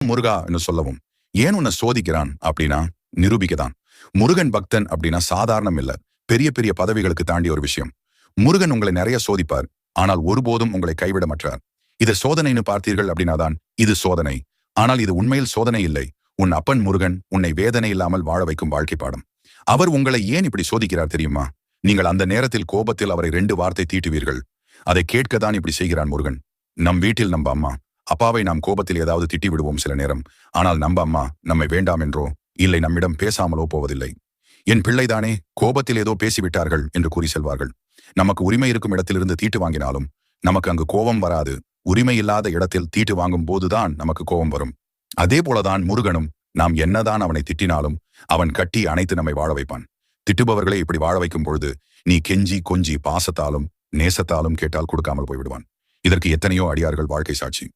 முருகான்னு சொல்லவும். ஏன் உன்னை சோதிக்கிறான் அப்படின்னா நிரூபிக்கதான். முருகன் பக்தன் அப்படின்னா சாதாரணம் இல்ல, பெரிய பெரிய பதவிகளுக்கு தாண்டி ஒரு விஷயம். முருகன் உங்களை நிறைய சோதிப்பார், ஆனால் ஒருபோதும் உங்களை கைவிட மாட்டார். இது சோதனைன்னு பார்த்தீர்கள் அப்படின்னாதான் இது சோதனை. ஆனால் இது உண்மையில் சோதனை இல்லை. உன் அப்பன் முருகன் உன்னை வேதனை இல்லாமல் வாழ வைக்கும் வாழ்க்கை பாடம். அவர் உங்களை ஏன் இப்படி சோதிக்கிறார் தெரியுமா? நீங்கள் அந்த நேரத்தில் கோபத்தில் அவரை 2 வார்த்தை தீட்டுவீர்கள். அதை கேட்கத்தான் இப்படி செய்கிறான் முருகன். நம் வீட்டில் நம்ம அம்மா அப்பாவை நாம் கோபத்தில் ஏதாவது திட்டி விடுவோம் சில நேரம். ஆனால் நம்ம அம்மா நம்மை வேண்டாம் என்றோ இல்லை நம்மிடம் பேசாமலோ போவதில்லை. என் பிள்ளைதானே, கோபத்தில் ஏதோ பேசிவிட்டார்கள் என்று கூறி செல்வார்கள். நமக்கு உரிமை இருக்கும் இடத்திலிருந்து தீட்டு வாங்கினாலும் நமக்கு அங்கு கோபம் வராது. உரிமை இல்லாத இடத்தில் தீட்டு வாங்கும் போதுதான் நமக்கு கோபம் வரும். அதே போலதான் முருகனும். நாம் என்னதான் அவனை திட்டினாலும் அவன் கட்டி அணைத்து நம்மை வாழ வைப்பான். திட்டுபவர்களை இப்படி வாழ வைக்கும் பொழுது நீ கெஞ்சி கொஞ்சி பாசத்தாலும் நேசத்தாலும் கேட்டால் கொடுக்காமல் போய்விடுவான். இதற்கு எத்தனையோ அடியார்கள் வாழ்க்கை சாட்சி.